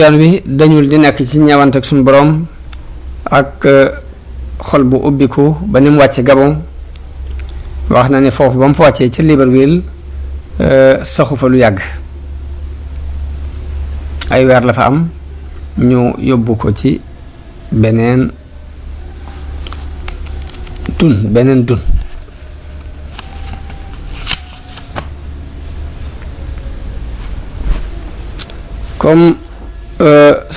yoon wi dañul di nekk ci ñeewante ak suñu borom ak xol bu ubbiku ba ni mu wàcce Gabon wax na ne foofu ba mu fa wàccee ci Libreville saxu fa lu yàgg ay weer la fa am ñu yóbbu ko ci beneen dun comme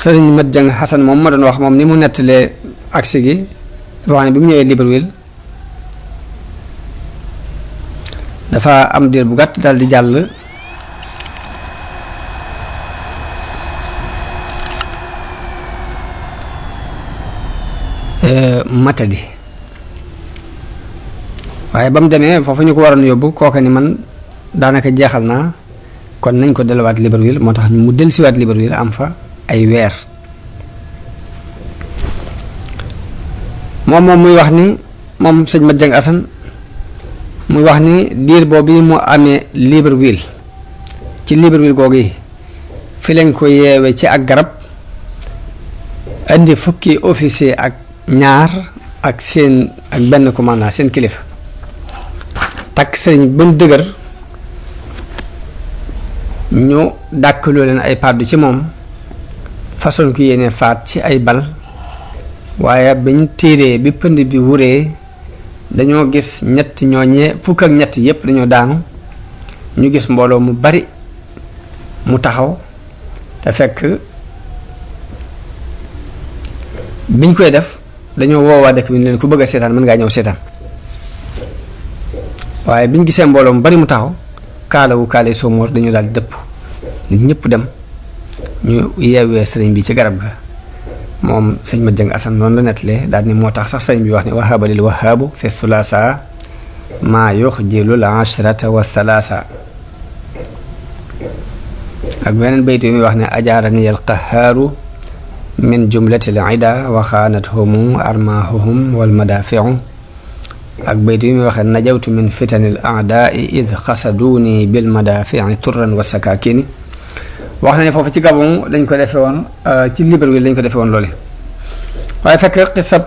sëriñ Mat Jang Xasan moom ma doon wax moom ni mu nettalee agsi gi wax ne bi mu ñëwee Libreville dafa am diir bu gàtt daal di jàll matadi waaye ba mu demee foofu ñu ko waroon yóbbu kooka ni man daanaka jeexal naa kon nañ ko delluwaat Libreville moo tax mu dellusiwaat Libreville am fa ay weer moom muy wax ni moom sëñ Mat Jang Asan muy wax ni diir boobu mu amee Libreville ci Libreville googu yi fi lañ ko yeewe ci ak garab indi fukki officier ak ñaar ak seen ak benn commandant seen kilifa takk sëriñ ba mu dëgër ñu dàkkaloo leen ay pàddu ci moom façon ko yéene faat ci ay bal waaye bañ téeree bi pënd bi wuree dañoo gis ñett ñooñee fukk ak ñett yépp dañoo daanu ñu gis mbooloo mu bari mu taxaw te fekk biñ koy def dañoo woowaa dëkk bi leen ku bëgg a seetaan mën ngaa ñëw seetaan waaye biñ gisee mbooloo mu bari mu taxaw kaale soomoor dañu daal dëpp nit ñëpp dem ñu yeewee sëriñ bi ci garab ga moom sëñ Mat Jang Asan noonu la nettalee daal ni moo tax sax sëriñ bi wax ni wahaba lil wahaabu fi thulaasa maa yuxjilul ashrata wa thalaasa ak beneen baytu yi muy wax ne ajaarani al qahaaru min jumlatil ida wa xaanathum armaahuhum wal madaafiu ak baytu yi muy waxee najawtu min fitanil aadaai id xasaduuni bil madaafi'i turran wa sakaakini wax na ne foofu ci Gabon dañ ko defee woon ci Libreville lañ ko defee woon loole waaye fekk xisab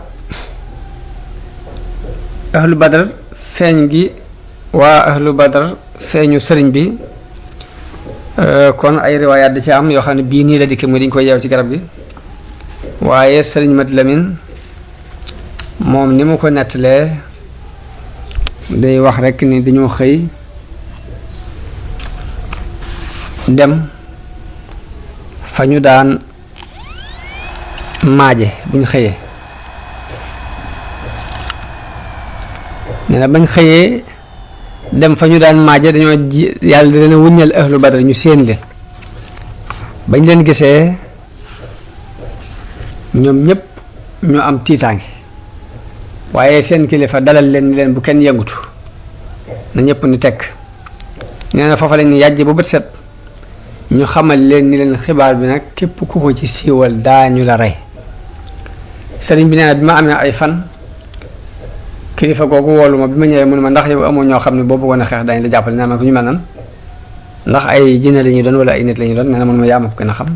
ahlu badar feeñ gi waa ahlu badar feeñu sëriñ bi kon ay riwaayaat da ci am yoo xam ne bii nii la dikke muy dañ koy yeew ci garab gi waaye sëriñ Mat Lamin moom ni mu ko nettalee day wax rekk ni dañoo xëy dem fa ñu daan maaje buñ xëyee nee na bañ xëyee dem fa ñu daan maaje dañoo yàlla di leen wuññal ahlu badar ñu séen leen bañ leen gisee ñoom ñépp ñu am tiitaange waaye seen kilifa dalal leen ni leen bu kenn yëngutu na ñëpp ni tekk nee na foofa leen ni yàjj bu bët set ñu xamal leen ni leen xibaar bi nag képp ku ko ci siiwal daañu la rey sëriñ bi nee na bi ma amee ay fan kilifa googu woolu ma bi ma ñëwee mu ne ma ndax yow amoo ñoo xam ne boo bëggoon a xeex dañ la jàppale nee na ma ko ñu mel nan ndax ay jinne la ñuy doon wala ay nit la ñuy doon nee na man ma yaa ma ko gën a xam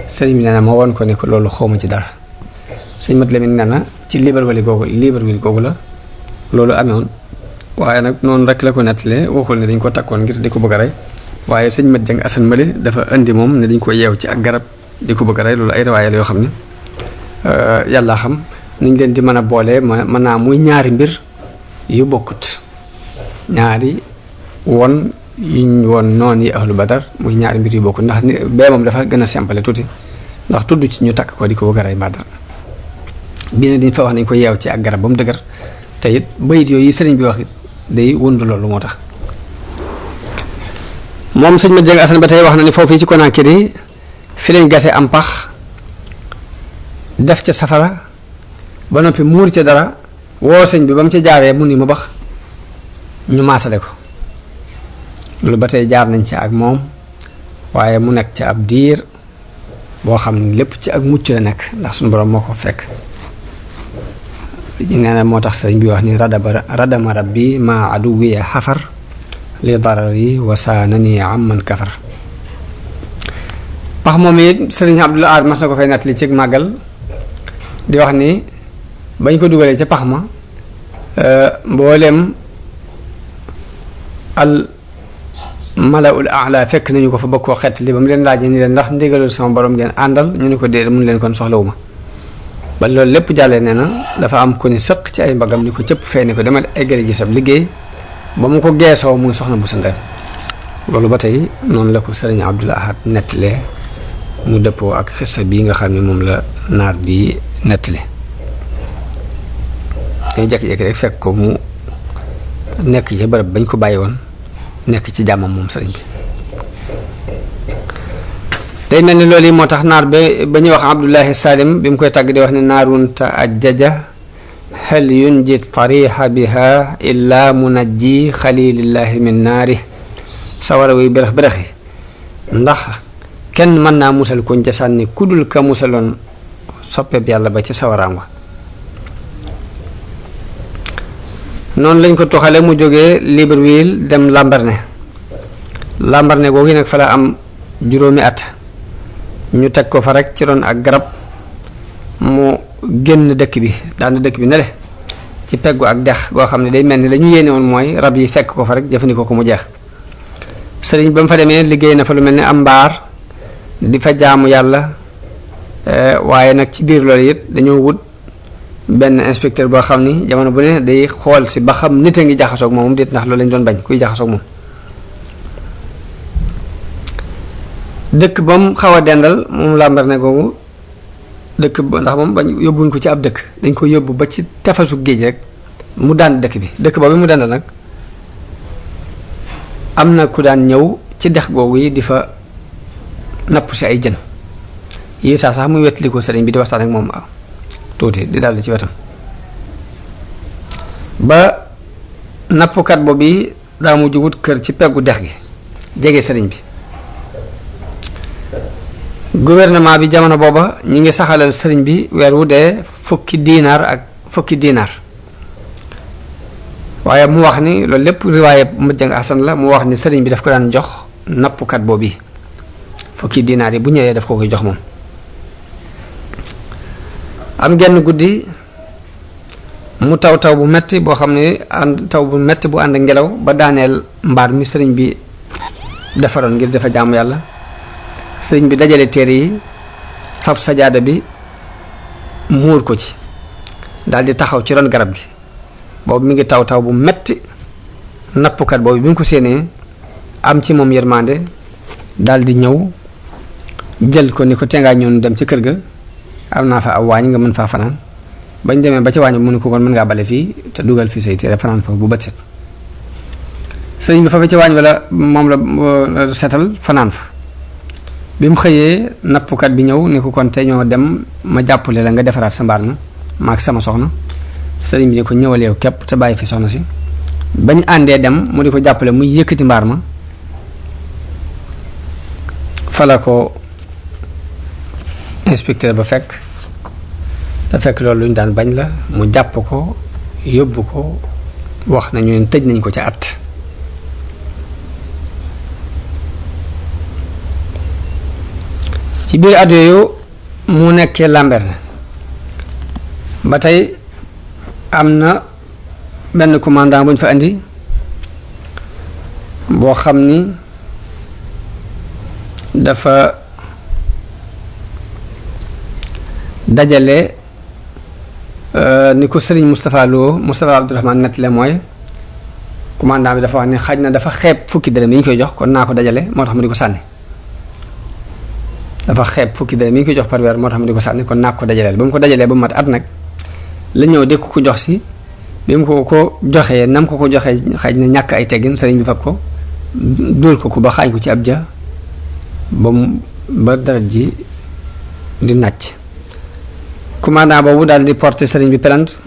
sëriñ bi nee na ma woon ko ne ko loolu xawma ci dara sëñ Mat Lamin nee na ci Libreville googu la loolu amewoon waaye nag noonu rek la ko nettalee waxul ne dañ ko takkoon ngir di ko bëgg a rey waaye sëñ Mat Jang Asan mali dafa indi moom ne dañ ko yeew ci ak garab di ko bëgg a rey loolu ay riwaaya la yoo xam ne yàlla xam niñ leen di mën a boolee mën naa muy ñaari mbir yu bokkut ñaari won yuñ woon noon yi ahlu badar muy ñaari mbir yu bokkut ndax bee moom dafa gën a simple tuuti ndax tudd ci ñu takk ko di ko bëgg a rey mbaa dara bii ne dañ fa wax nañ ko yeew ci ak garab ba mu dëgër te it bayit yooyu sëriñ bi wax it day wundu loolu moo tax moom sëñ Mat Jang Asan ba tey wax na ni foofu yi ci Conakry fi lañ gase am pax def ca safara ba noppi muur ca dara woo sëñ bi ba mu ca jaaree mu ni mu bax ñu maasale ko loolu ba tey jaar nañ ci ak moom waaye mu nekk ca ab diir boo xam ne lépp ci ak mucc la nekk ndax suñu borom moo ko fekk nee na moo tax sëriñ bi wax ni radama rabbi ma aduwiya xafar li darari wasaanani amman kafar pax moom it sëriñ Abdul Ahad mas na ko fay nettali ci màggal di wax ni bañ ko dugalee ca pax ma mboolem al malaul aala fekk nañu ko fa bëgg koo xett li ba mu leen laajee ni leen ndax ndigalul sama borom ngeen àndal ñu ni ko dee mun leen kon soxlawu ma ba loolu lépp jàllee nee na dafa am ku ni sëq ci ay mbagam ni ko cëpp fee ni ko demal eggale ji sab liggéey ba mu ko geesoo muy soxna bu sa ndem loolu ba tey noonu la ko sëriñ Abdul Ahad nettalee mu dëppoo ak xissa bii nga xam ne moom la naar bi nettali dañu jékki-jékki rek fekk ko mu nekk ci bërëb bañ ko bàyyi woon nekk ci jàmmam moom sëriñ bi day mel ni loolu yi moo tax naar ba ñuy wax Abdullahi Salim bi mu koy tàgg di wax ne naarun ta ajjaja hal yunji tariha biha illa munajji xalilillahi min naari sawara wuy bërëx bërëxi ndax kenn mën naa musal kuñ ca sànni kudul ka musaloon soppeeb yàlla ba ci sawaraam wa noonu lañ ko toxale mu jógee Libreville dem Lambaréné googu nag fa la am juróomi at ñu teg ko fa rek ci ron ak garab mu génn dëkk bi daana dëkk bi ne le ci peggu ak dex goo xam ne day mel ni la ñu yéene woon mooy rab yi fekk ko fa rek jëfandikoo ko mu jeex sëriñ ba mu fa demee liggéey na fa lu mel ni am mbaar di fa jaamu yàlla waaye nag ci biir loolu it dañoo wut benn inspecteur boo xam ni jamono bu ne day xool si ba xam nit a ngi jaxasoog moom déet ndax loolu lañ doon bañ kuy jaxasoog moom dëkk ba mu xaw a dendal moom Lambaréné googu dëkk ba ndax moom bañ yóbbuñ ko ci ab dëkk dañ ko yóbbu ba ci tefasu géej rek mu daan dëkk bi dëkk boobu mu dendal nag am na ku daan ñëw ci dex googu yi di fa napp si ay jën yii sax muy wettali ko sëriñ bi di waxtaan ak moom tuuti di daldi ci wetam ba nappkat boobu daa mujj wut kër ci peggu dex gi jege sëriñ bi gouvernement bi jamono booba ñi ngi saxalal sëriñ bi weer wu dee fukki diinaar waaye mu wax ni loolu lépp riwaaye Mujjang Hasan la mu wax ni sëriñ bi daf ko daan jox nappkat boobu fukki diinaar yi bu ñëwee daf ko koy jox moom am genn guddi mu taw bu metti boo xam ne taw bu metti bu ànd ngelaw ba daaneel mbaar mi sëriñ bi defaroon ngir dafa jaamu yàlla sëriñ bi dajale téere yi fab sajaada bi muur ko ci daldi taxaw ci ron garab gi boobu mi ngi taw bu metti nappkat boobu bi mu ko séenee am ci moom yërmande daldi ñëw jël ko ni ko tengaa ñëw dem ci kër ga am naa fa aw waañ nga mën faa fanaan bañ demee ba ci waañ mu ne ko kon mën ngaa bale fii te dugal fii say téere fanaan foofu bu bët set sëriñ bi fa ci waañ wala moom la setal fanaan fa bi mu xëyee nappkat bi ñëw ni ko kon te ñoo dem ma jàppale la nga defaraat sa mbaar ma maak sama soxna sëriñ bi ni ko ñëwal yow képp te bàyyi fi soxna si bañ àndee dem mu di ko jàppale muy yëkkati mbaar ma fala ko inspecteur ba fekk te fekk loolu lu ñu daan bañ la mu jàpp ko yóbbu ko wax nañu ne tëj nañ ko ca at ci biir at yooyu mu nekkee Lambaréné ba tey am na benn commandant bu ñu fa indi boo xam ni dafa dajale ni ko Serigne Moustapha Abdourahmane nettale mooy commandant bi dafa wax ni xaj na dafa xeeb fukki dërëm yi ñu koy jox kon naa ko dajale moo tax mu di ko sànni dafa xeeb fukki dërëm yi ñu koy jox par weer moo tax mu di ko sànni kon naa ko dajaleel ba mu ko dajalee ba mu mat at nag la ñëw di ko jox si bi mu ko joxee nam ko joxee xaj na ñàkk ay teggin sëriñ bi fab ko dóor ko ba xaañ ko ci ab ja ba dara ji di nàcc commandant boobu daal di porter sëriñ bi plainte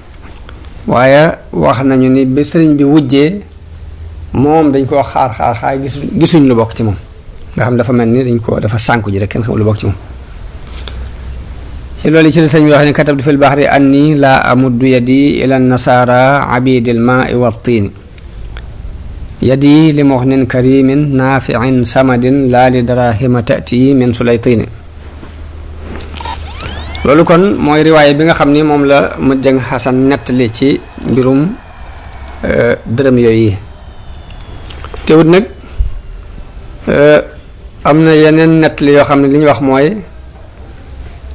waaye wax nañu ni ba sëriñ bi wujjee moom dañ koo xaar gisuñ lu bokk ci moom nga xam dafa mel ni dafa sànku ji rek kenn xamul lu bokk ci moom ci loolu ci la sëriñ bi wax ne katabtu fil bahri anni laa amuddu yadi ila nasara abidil ma'i wa tiini yadi li muxnin karimin naafiin samadin laa li darahima tati min sulaytini. loolu kon mooy riwaay bi nga xam ni moom la mu jëng xasan nettali ci mbirum dërëm yooyu. teewut nag am na yeneen nettali yoo xam ne li ñu wax mooy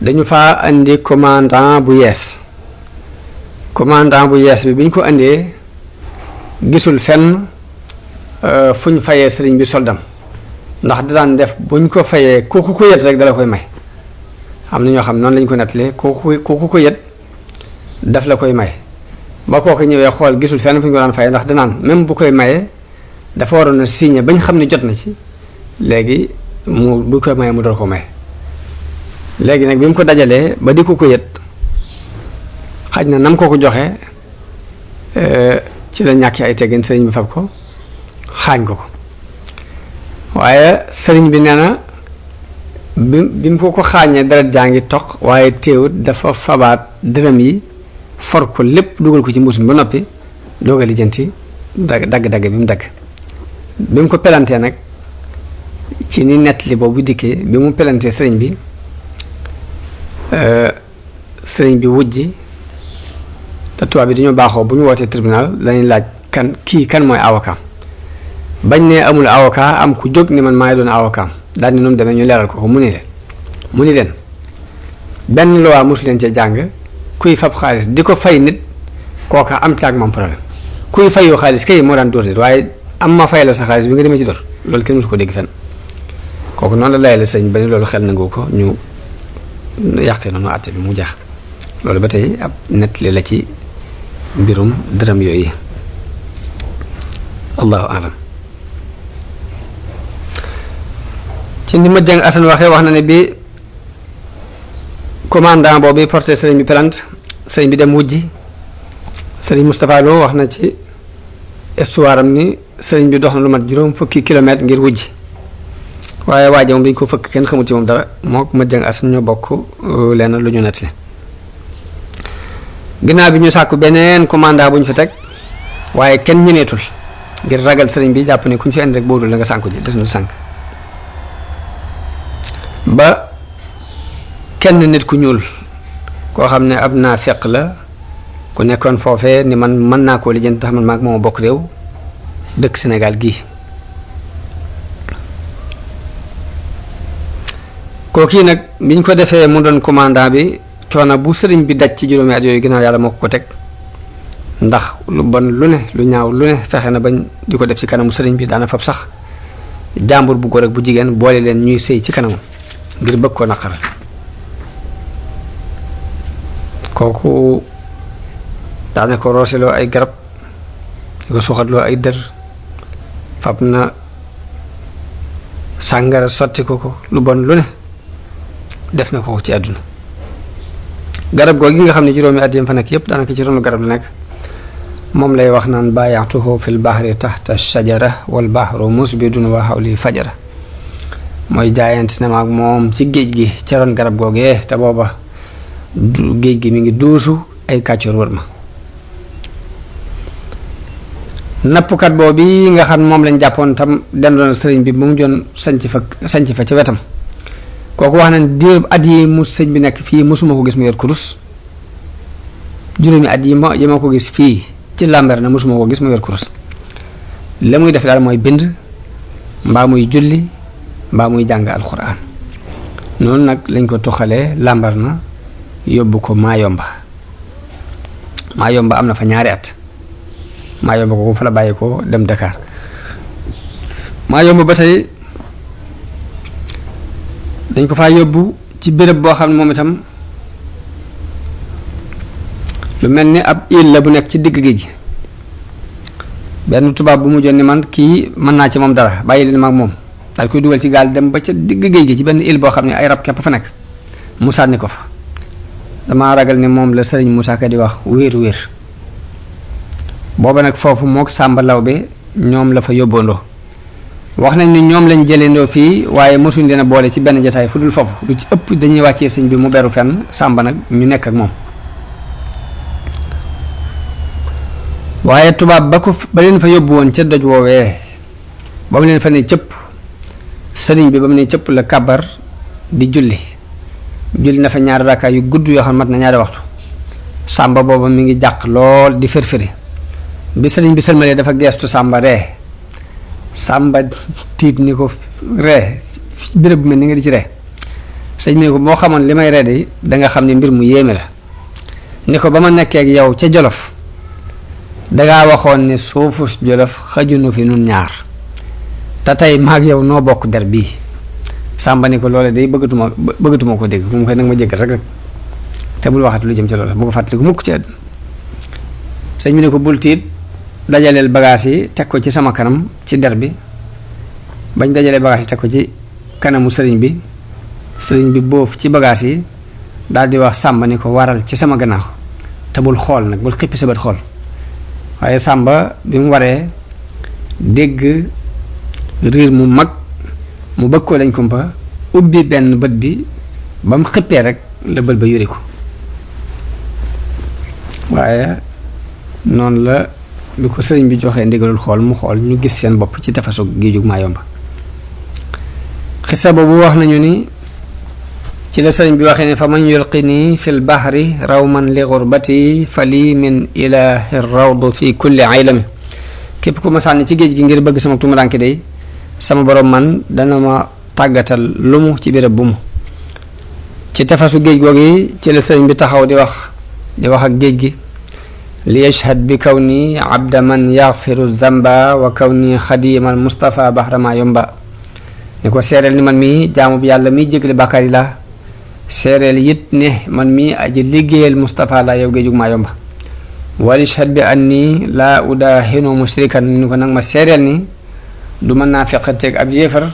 dañu faa andi commandant bu yees bi ñu ko andee gisul fenn fu ñu fayee sëriñ bi soldam, ndax da daan def buñ ko fayee ku ko yët rek dala koy may. am na ñoo xam noonu lañ ko nettalee ku ko yët daf la koy may. ba kooku ñëwee xool gisul fenn fu ñu ko daan fayee, ndax danaan même bu koy mayee dafa waroon a signé bañ xam ne jot na ci, léegi bu koy mayee mu door ko may. léegi nag bi mu ko dajalee ba di ko yët, xaj na nam ko joxe ci la ñàkki ay teggin sëriñ bi fab ko xaañ ko. waaye sëriñ bi nee na bi mu ko xaañee deret jaa ngi toq, waaye teewut dafa fabaat dërëm yi for ko lépp dugal ko ci mbuus mi ba noppi doog a lijjanti dagg-dagg bi mu dagg. bi mu ko pelantee nag ci ni nett li boobu dikkee, bi mu pelantee sëriñ bi wujji, te tubaab bi dañoo baaxoo bu ñu wootee tribunal lañuy laaj kan mooy avocat. bañ ne amul avocat, am ku jóg ni man maay doon avocat, daal ni nu mu demee ñu leeral ko mu ni leen benn loi mosu leen cee jàng, kuy fab xaalis di ko fay nit kooka am caag moom problème. kuy fayoo xaalis kay moo daan dóor nit, waaye am ma fay la sa xaalis bi nga demee ci dóor, loolu kenn mosu ko dégg fenn. kooku noonu la layale sëñ ba ni loolu xel nangu ko, ñu yàqee noonu àtte bi mu jeex. loolu ba tey ab nettali la ci mbirum dërëm yooyu. allahu alam. ci ni ma jàng asan waxee, wax na ne bi commandant boobu porté sëriñ bi plainte, sëriñ bi dem wujji. sëriñ Moustapha Lo wax na ci histoire am ni sëriñ bi dox na lu mat juróom fukki kilomètre ngir wujji, waaye waaje moom dañ ko fëkk, kenn xamut ci moom dara. moo ma jàng asan ñoo bokk lenn lu ñu nettali. ginnaaw bi ñu sàkku beneen commandant bu ñu fi teg, waaye kenn ñemeetul ngir ragal sëriñ bi jàpp ne ku ñu fi indi rek boodul la nga sànku ji des na sànk. ba kenn nit ku ñuul koo xam ne ab naafiq la, ku nekkoon foofee ni man mën naa koo lijjanti tax man maag moo bokk réew dëkk Sénégal gii. kooku nag biñ ko defee mu doon commandant bi, coono bu sëriñ bi daj ci juróomi at yooyu ginnaaw yàlla moo ko teg, ndax lu bon lu ne lu ñaaw lu ne fexe na bañ di ko def ci kanamu sëriñ bi. daana fab sax jàmbur bu góor ak bu jigéen boole leen ñuy sëy ci kanamam ngir bëgg ko naqaral. kooku daana ko rooseloo ay garab, di ko suxatloo ay dër, fab na sàngara sotti ko lu bon lu ne def na ko ci àdduna. garab googu gi nga xam ne juróomi at yam fa nekk yépp daanaka ci ronu garab la nekk, moom lay wax naan baayaatuhu fil bahri tahta shajara wal bahru musbidun wa hawli fajara. mooy jaayante na maag moom ci géej gi ca ron garab googee, te booba géej gi mi ngi duusu ay kàccoor wër ma. nappkat boobu nga xam moom lañ jàppoon tam dendoon sëriñ bi ba mu joon sanc fa ci wetam, kooku wax nañ diir at yi mu sëñ bi nekk fii mosuma ko gis mu yor kurus. juróomi at yi ma ko gis fii ci làmber na mosuma ko gis mu yor kurus. la muy def daal mooy bind, mbaa muy julli, mbaa muy jàng alxuraan. noonu nag lañ ko toxalee làmbar na yóbbu ko Maayomba. Maayomba am na fa ñaari at. Maayomba ko fa la bàyyi ko dem Dakar. Maayomba ba tey dañ ko faa yóbbu ci béréb boo xam ne moom itam lu mel ni ab île la bu nekk ci digg géej gi. benn tubaab bu mu jot ni man kii mën naa ci moom dara, bàyyi leen mag moom, daal koy dugal ci gaal dem ba ca digg géej gi ci benn île boo xam ne ay rab képp fa nekk, mu sànni ko fa. damaa ragal ni moom la sëriñ Moussa Ka di wax wéer booba nag foofu mook Sàmba Lawbe ñoom la fa yóbboondoo. wax nañ ni ñoom lañ jëleendoo fii, waaye mosuñ leen a boole ci benn jotaay fu dul foofu. lu ci ëpp dañuy wàccee sëñ bi mu beru fenn, Sàmba nag ñu nekk ak moom. waaye tubaab ba leen fa yóbbu woon ca doj woowee ba mu leen fa ne cëpp sëriñ bi ba mu ne cëpp la kabar di julli na fa ñaari rakkaa yu gudd yoo xam mat na ñaari waxtu. Sàmba booba mi ngi jàq lool di firfiri bi sëriñ bi sëlmalee dafa geestu Sàmba ree. Sàmba tiit ni ko ree béréb bu mel ni nga di ci ree. sëñ bi ni ko boo xamoon li may ree de danga xam ne mbir mu yéeme la. ni ko ba ma nekkee ak yow ca Jolof dangaa waxoon ne suufus Jolof xajunu fi nun ñaar te tey maag yow noo bokk der bii. Sàmba ni ko loole day bëggatuma ko dégg moom koy nag ma jéggal rek te bul waxat lu jëm ci loolu bu ko fàttali ko mukk ci àdduna. sëñ bi ne ko bul tiit dajaleel bagages yi teg ko ci sama kanam ci der bi. bañ dajalee bagages yi teg ko ci kanamu sëriñ bi boof ci bagages yi daal di wax Sàmba ni ko waral ci sama gannaaw te bul xool nag bul xippi sa bët xool. waaye Sàmba bi mu waree dégg riir mu mag mu bëgg koo dañ kumpa ubbi benn bët bi ba mu xippee rek la bët ba yuri ko. waaye noonu la bi ko sëriñ bi joxee ndigalul xool mu xool ñu gis seen bopp ci tefesu géejug Maayomba. xisa boobu wax nañu ni ci la sëriñ bi waxee ne fa man yulqini fil bahri rawman li gurbati fa lii min ilahi rawdu fi kulli aylami. képp ku ma sànni ci géej gi ngir bëgg sama tumuranke day sama borom man dana ma tàggatal lu mu ci béréb bu mu. ci tefesu géej googu ci la sëriñ bi taxaw di wax ak géej gi. li yashhad bi kaw ni abda man yaxfiru zamba wa kaw ni xadimal Mustafa bahra Maayomba. ni ko seereel ni man mii jaamu bi yàlla miy jégle bàkkaar yi la seereel it ne man mii aji liggéeyal Mustafa la yow géejug Maayomba. wal yashhad bi anni laa udaahinu mushrikan ni ko nag ma seereel ni du mën naa feqanteeg ab yéefar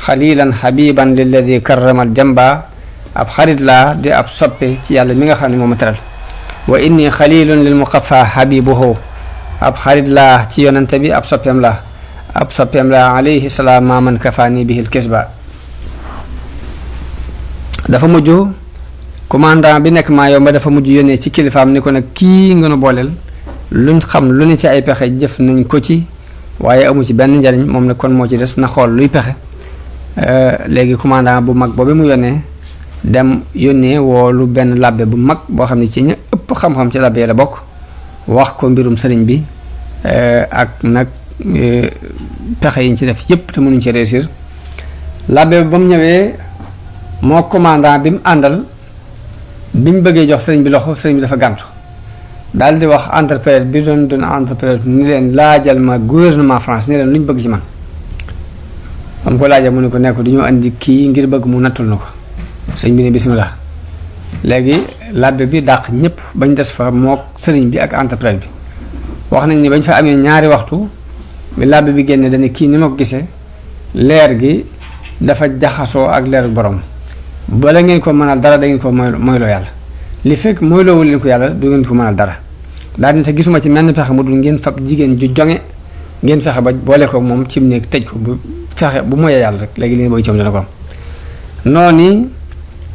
xalilan habiban lilladi karramal jamba ab xarit laa di ab soppe ci yàlla mi nga xam ne moo ma teral. wa inni xalilun lil muqaffa habibuhu ab xarit laa ci yonante bi ab soppeem laa alayhi salaam maaman kafaani bihil kisba. dafa mujj commandant bi nekk Maayomba dafa mujj yónnee ci kilifaam ni ko nag kii nga nu booleel luñ xam lu ne ci ay pexe jëf nañ ko ci waaye amu ci benn njariñ moom nag kon moo ci des na xool luy pexe. léegi commandant bu mag boobu mu yónnee woolu benn labbe bu mag boo xam ne ci ña ëpp xam-xam ci labbe la bokk wax ko mbirum sëriñ bi ak nag pexe yi ñu ci def yépp te mënuñ ci réussir. labbe ba mu ñëwee moo commandant bi mu àndal bi ñu bëggee jox sëriñ bi loxo sëriñ bi dafa gàntu daal di wax interprète bi doon interprète ni leen laajal ma gouvernement France ni leen lu ñu bëgg ci man. ba mu ko laajal mu ne ko nekk du ñu andi kii ngir bëgg mu nattul na ko. sëñ bi ne bismillah. léegi labbe bi dàq ñëpp bañ des fa mook sëriñ bi ak interprète bi wax nañ ni bañ fa amee ñaari waxtu bi labbe bi génne dana kii ni ma ko gisee leer gi dafa jaxasoo ak leeru borom bala ngeen ko mënal dara da ngeen ko moyloo yàlla li fekk moyloowul leen ko yàlla du ngeen ko mënal dara daal di sa gisuma ci menn pexe mu dul ngeen fab jigéen ju jonge ngeen fexe ba boole ko moom ci mu nekk tëj ko bu fexe bu moyee yàlla rek léegi li nga bëgg ci moom dana ko am. noonu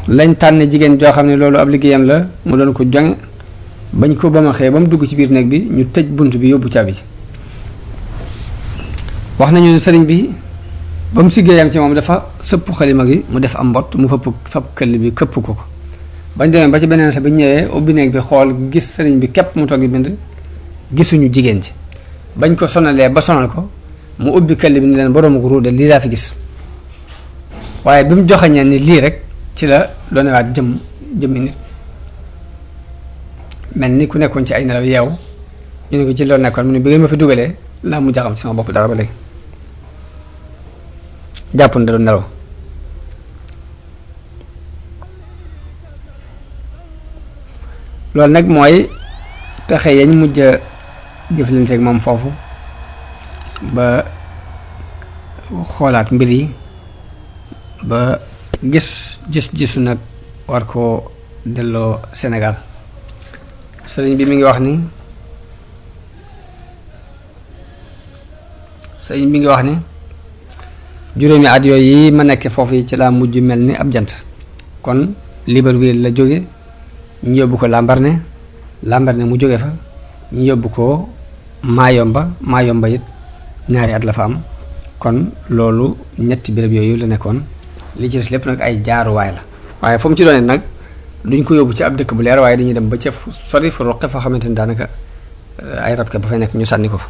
lañ tànn jigéen joo xam ne loolu ab liggéeyam la mu doon ko jonge bañ ko ba ma xëyee ba mu dugg ci biir néeg bi ñu tëj bunt bi yóbbu caabi ci. wax nañu ne sëriñ bi ba mu siggéeyam ci moom dafa sëpp xalima gi mu def am mbott mu fab këll bi këpp ko bañ demee ba ci beneen sa bi ñëwee ubbi néeg bi xool gis sëriñ bi képp mu toog di bind gisuñu jigéen ji bañ ko sonalee ba sonal ko mu ubbi këll bi ni leen boroomu ko ruude lii daa fi gis waaye bi mu joxañee ni lii rek ci la doonewaat jëmmi nit mel ni ku nekkoon ci ay nelaw yeew ñu ne ko ci loolu nekkoon mu ne bi ngeen ma fi dugalee laa mu jaxam sama bopp dara ba léegi jàpp na da doon nelaw. loolu nag mooy pexe yañ mujj a jëflanteeg moom foofu ba xoolaat mbir yi ba gisu nag war koo delloo Sénégal. sëriñ bi mi ngi wax ni juróomi at yooyu yi ma nekk foofu yi ci laa mujj mel ni ab jant. kon Libreville la jóge ñu yóbbu ko Lambaréné mu jóge fa ñu yóbbu ko Maayomba it ñaari at la fa am kon loolu ñetti béréb yooyu la nekkoon li ci des lépp nag ay jaaruwaay la waaye fu mu ci doonee nag duñ ko yóbbu ci ab dëkk bu leer waaye dañuy dem ba ca fu sori fu roqe foo xamante ni daanaka ay rab ke ba fay nekk ñu sànni ko fa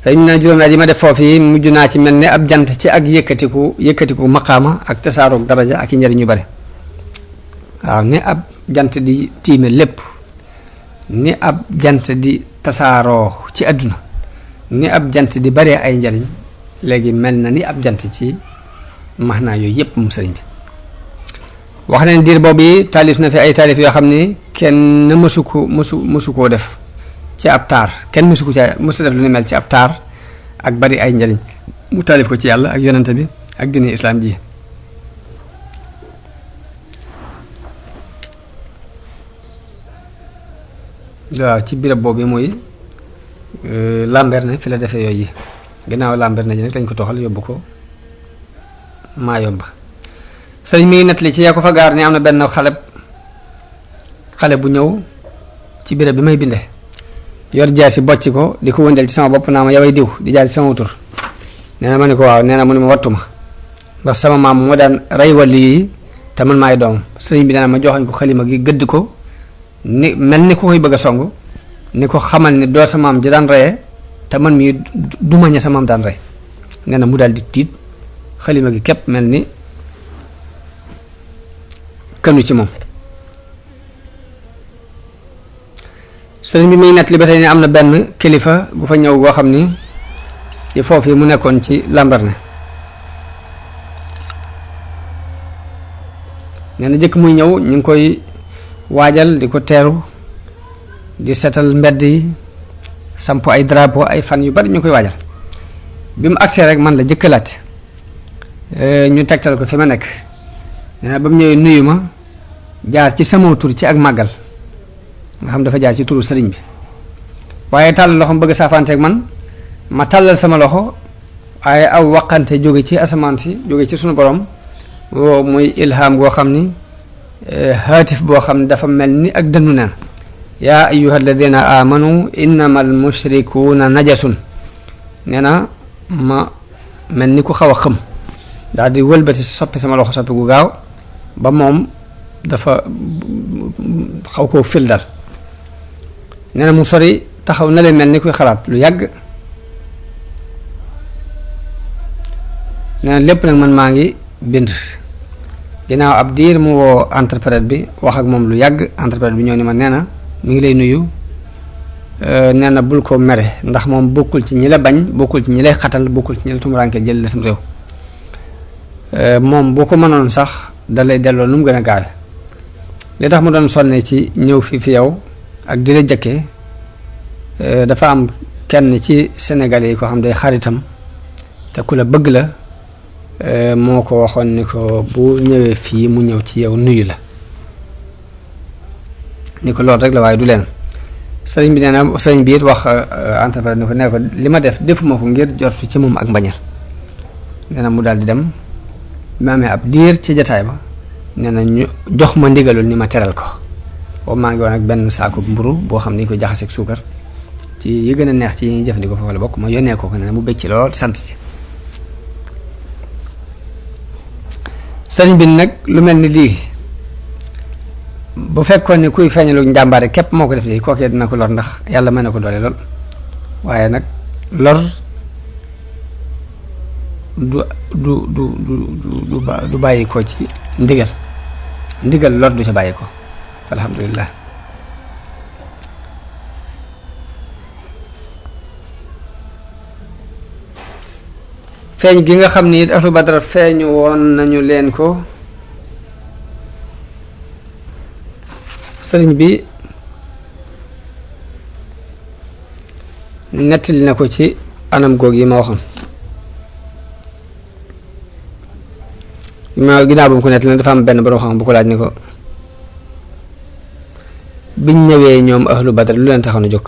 te ñu ne juróomi at yi ma def foofu yi mujj naa ci mel ne ab jant ci ak yëkkatiku maqaama ak tasaaroog daraja ak i njëriñ yu bari waaw ni ab jant di tiime lépp ni ab jant di tasaaroo ci àdduna ni ab jant di baree ay njariñ léegi mel na ni ab jant ci maanaa yooyu yépp mu sëriñ bi wax nañ diir boobu yi taalif na fi ay taalif yoo xam ni kenn mësu koo def ci ab taar kenn mësu def lu ni mel ci ab taar ak bari ay njariñ mu taalif ko ci yàlla ak yonente bi ak diine islaam ji waaw ci birab boobu mooy Lambaréné fi la defee yooyu yi ginnaaw Lambaréné ji nag dañ ko toxal yóbbu ko Maayomba sëriñ mi ngi nettali ci yaa ko fa gaar ni am na benn xale bu ñëw ci birab bi may binde yor jaasi bocc ko di ko wëndeel ci sama bopp naa ma yaway diw di jaar ci sama wutur nee na ma ne ko waaw nee na mu ne ma wattu ma ndax sama maam moo daan rey wàllu yi te man maay doomam sëriñ bi nee na ma joxañ ko xalima gi gëdd ko ni mel ni ku koy bëgg a song ni ko xamal ni doo sa maam ji daan reyee te man mii duma ña sa maam daan rey nee na mu daal di tiit xalima gi képp mel ni kënu ci moom sëriñ bi muy nett li ba tey ni am na benn kilifa bu fa ñëw boo xam ni ci foofu yi mu nekkoon ci Lambaréné nee na jëkk muy ñëw ñu ngi koy waajal di ko teeru di setal mbedd yi samp ay drapeau ay fan yu bari ñu koy waajal bi mu agsee rek man la jëkkalaat ñu tegtal ko fi ma nekk nee na ba mu ñëwee nuyu ma jaar ci sama tur ci ak màggal nga xam dafa jaar ci turu sëriñ bi waaye tàllal loxo bëgg saafanteeg man ma tàllal sama loxo waaye aw waqante jóge ci asamaan si jóge ci sunu borom woo muy ilham goo xam ni haatif boo xam ne dafa mel ni ak dënnu neen yaa ayyuha alladina amanu innama al mushrikuuna najasun nee na ma mel ni ku xaw a xëm daal di wëlbati soppi sama loxo soppi gu gaaw ba moom dafa xaw koo fil dal nee na mu sori taxaw na leen mel ni kuy xalaat lu yàgg nee na lépp nag man maa ngi bind ginnaaw ab diir mu woo interprète bi wax ak moom lu yàgg interprète bi ñëw ni ma nee na mi ngi lay nuyu nee na bul ko mere ndax moom bokkul ci ñi la bañ bokkul ci ñi lay xatal bokkul ci ñi la tumuraanke jël la sam réew moom boo ko mënoon sax da lay delloo nu mu gën a gaawe li tax mu doon sonne ci ñëw fi yow ak di la jëkkee dafa am kenn ci Sénégalais yi ko xam day xaritam te ku la bëgg la moo ko waxoon ni ko bu ñëwee fii mu ñëw ci yow nuyu la ni ko loolu rek la waaye du leen sëriñ bi nee na sëriñ bi it wax entrepreneur ni ko nee ko li ma defuma ko ngir jortu ci moom ak mbañal nee na mu daal di dem ma amee ab diir ci jataay ba nee na ñu jox ma ndigalul ni ma teral ko boobu maa ngi woon ak benn saako mburu boo xam ni ñu ko jaxaseeg suukar ci yi gën a neex ci yi ñuy jëfandikoo foofu la bokk ma yónnee ko nee na mu bëgg ci lool sant ci sëriñ bi nag lu mel ni lii bu fekkoon ni kuy feeñalu njàmbaare képp moo ko def lii kookee dina ko lor ndax yàlla mën na ko doole lool waaye nag lor du bàyyi ko ci ndigal lor du ca bàyyi ko alhamdulillah feeñ gi nga xam ni it ahlu badar feeñu woon nañu leen ko sëriñ bi nettali na ko ci anam goog yi ma waxoon ma ginnaaw bu mu ko nettali dafa am benn borom xam bu ko laaj ni ko biñ ñëwee ñoom ahlu badar lu leen taxoon a jóg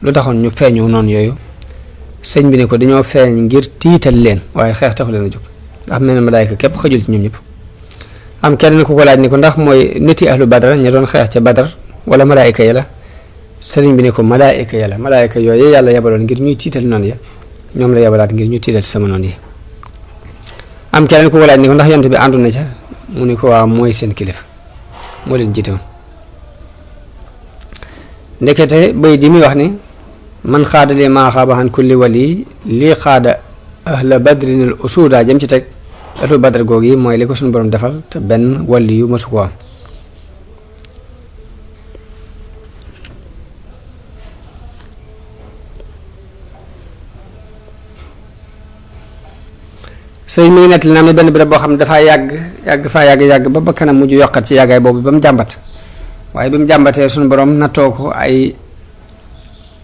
lu taxoon ñu feeñu noonu yooyu sëñ bi ne ko dañoo feeñ ngir tiital leen waaye xeex taxu leen a jóg ndax mel na malaayka képp xëjul ci ñoom ñëpp am kenn ku ko laaj ni ko ndax mooy niti ahlu badar ña doon xeex ca badar wala malaayka yi la sëriñ bi ne ko malaayika yàlla malaayika yooyu yàlla yabaloon ngir ñuy tiital noonu ya ñoom la yabalaat ngir ñuy tiital sama noonu yi am keneen ku ko laaj ni ko ndax yonent bi àndu na ca mu ni ko waaw mooy seen kilifa moo leen jiite woon ndekete bay di muy wax ni man xaada li maa xaaba an kulli wali lii xaada ahla badrinil usuda jëm ci teg ahlu badr goog yi mooy li ko suñu borom defal te benn wali yu masu ko am sëñ mi ngi nettali na am na benn béréb boo xam ne dafaa yàgg ba bakkanam mujj yokkat ci yàggaay boobu ba mu jàmbat waaye bi mu jàmbatee suñu borom nattoo ko ay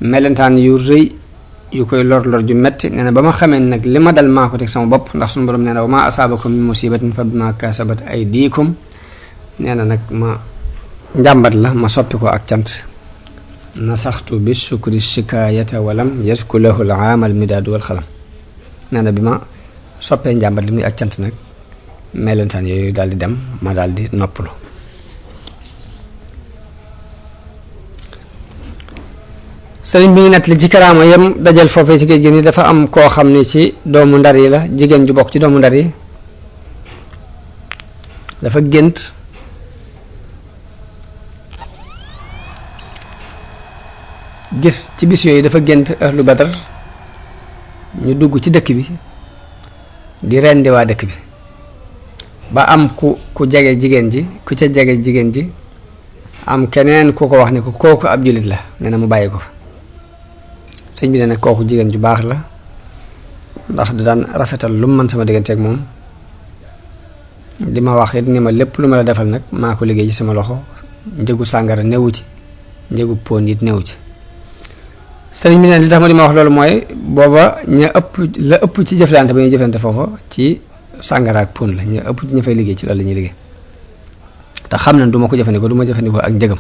melentaan yu rëy yu koy lor ju metti nee na ba ma xamee nag li ma dal maa ko teg sama bopp ndax suñu borom nee na wa ma asaabakum min musibatin fa bima kasabat aydikum nee na nag ma njàmbat la ma soppi ko ak cant nasaxtu bi sukri shikaayata walam yasku lahu al aamal midaadu wal xalam nee na bi ma soppee njàmbat li muy ak cant nag melentaan yooyu daal di dem ma daal di noppalu sëriñ bi ñu nettali ci karaama yam dajal foofee ci géej gi ni dafa am koo xam ni ci doomu ndar yi la jigéen ju bokk ci doomu ndar yi dafa gént gis ci bis yooyu dafa gént ahlu badar ñu dugg ci dëkk bi di rendi waa dëkk bi ba am ku jege jigéen ji ku ca jege jigéen ji am keneen ku ko wax ne ko kooku ab jullit la nee na mu bàyyi ko fa sëñ bi ne nag kooku jigéen ju baax la ndax da daan rafetal lu mu mën sama digganteeg moom di ma wax it ni ma lépp lu ma la defal nag maa ko liggéey ci sama loxo njëgu sàngara newu ci njëgu pon it newu ci sëriñ bi ne li tax ma di ma wax loolu mooy booba la ëpp ci jëflante ba ñuy jëflante foofa ci sàngara ak pon la ñu ëpp ci ña fay liggéey ci loolu la ñuy liggéey te xam na du ma ko jëfandikoo du ma jëfandikoo ak njëgam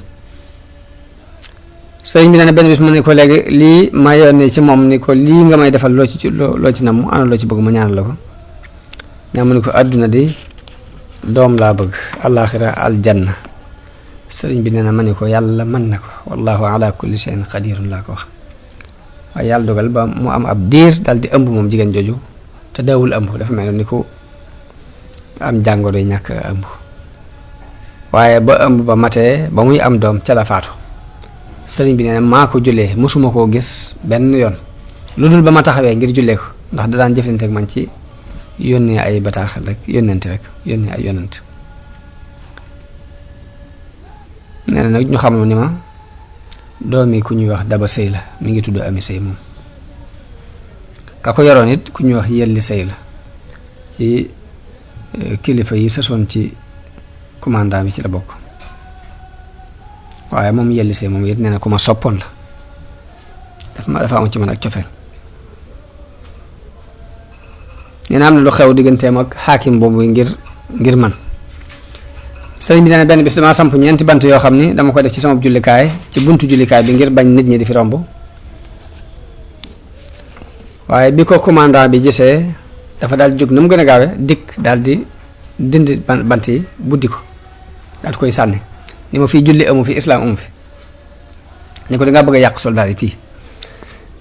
sëriñ bi ne benn bis mu ne ko léegi lii ma yónnee ci moom ni ko lii nga may defal loo ci namm ana loo ci bëgg ma ñaanal la ko ñaa mu ne ko àdduna di doom laa bëgg àllaaxira aljanna sëriñ bi nee na ma ne ko yàlla mën na ko wallahu ala kulli shay'in qadirun laa ko wax waaye yàlla dogal ba mu am ab diir daal di ëmb moom jigéen jooju te daawul ëmb dafa mel ni ko am jàngoro yi ñàkk ëmb waaye ba ëmb ba matee ba muy am doom ca la faatu sëriñ bi nee na maa ko jullee mosuma koo gis benn yoon lu dul ba ma taxawee ngir jullee ko ndax da daan jëflante ak man ci yónnee ay bataaxal rek yónnente rek yónnee ay yónnent nee na nag ñu xam ni ma doomi ku ñuy wax daba sëy la mi ngi tudd ami sëy moom ka ko yoroon it ku ñuy wax yelli sëy la ci kilifa yi sasoon ci commandant bi ci la bokk waaye moom yelli sëy moom it nee na ku ma soppoon la dafa am ci man ak cofeel nee na am na lu xew digganteem ak xaakim boobu ngir man sëriñ bi nee na benn bis damaa samp ñeenti bant yoo xam ni dama ko def ci sama jullikaay ci buntu jullikaay bi ngir bañ nit ñi di fi romb waaye bi ko commandant bi gisee dafa daal jóg na mu gën a gaawe dikk daal di dindi bant yi buddi ko daal di koy sànni ni ma fii julli amu fi islaam amu fi ni ko dangaa bëgg a yàq soldaar yi fii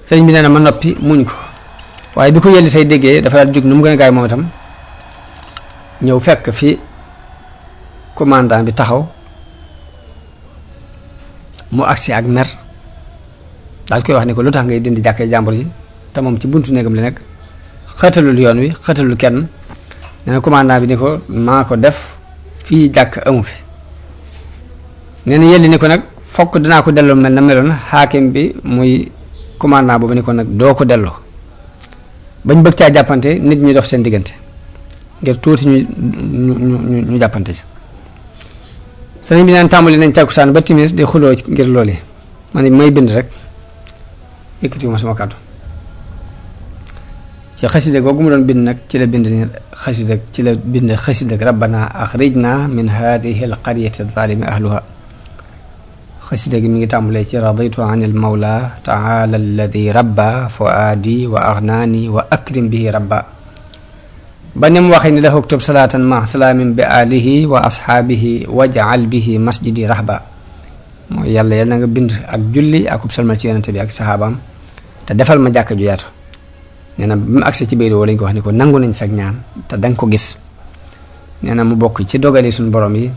sëriñ bi nee na ma noppi muñ ko waaye bi ko yelli say déggee dafa daal jóg na mu gën a gaawe moom itam ñëw fekk fi commandant bi taxaw mu agsi ak mer daal koy wax ni ko lu tax ngay dindi jàkkee jàmbur ji te moom ci buntu néegam li nekk xëtalul yoon wi xëtalul kenn nee na commandant bi ni ko maa ko def fii jàkk amu fi nee na yelli ni ko nag fokk dinaa ko delloo mel na meloon xaakim bi muy commandant boobu ni ko nag doo ko delloo bañ bëgg caa jàppante nit ñi dox seen diggante ngir tuuti ñu jàppante ci sëriñ bi naan tàmbali nañ takkusaan ba timis di xuloo ngir loolu yi man may bind rek yëkkatiwuma sama kàddu ci xasida googu mu doon bind nag ci la bind xasida rabbana axrijna min hadihi alqaryati zalimi ahluha xasida gi mi ngi tàmbalee ci raditu an il mawla taala alladi rabba fuaadi wa agnaani wa akrim bihi rabba ba ni mu waxee ni la uktub salaatan ma salaamin bi alihi wa ashaabihi waj'al bihi masjidi rahba mooy yàlla yal na nga bind ak julli akub salmal ci yonente bi ak saxaabaam te defal ma jàkka ju yaatu. nee na bi mu agsee ci bayit woo lañ ko wax ni ko nangu nañ sag ñaan te danga ko gis. nee na mu bokk ci dogali suñu borom yi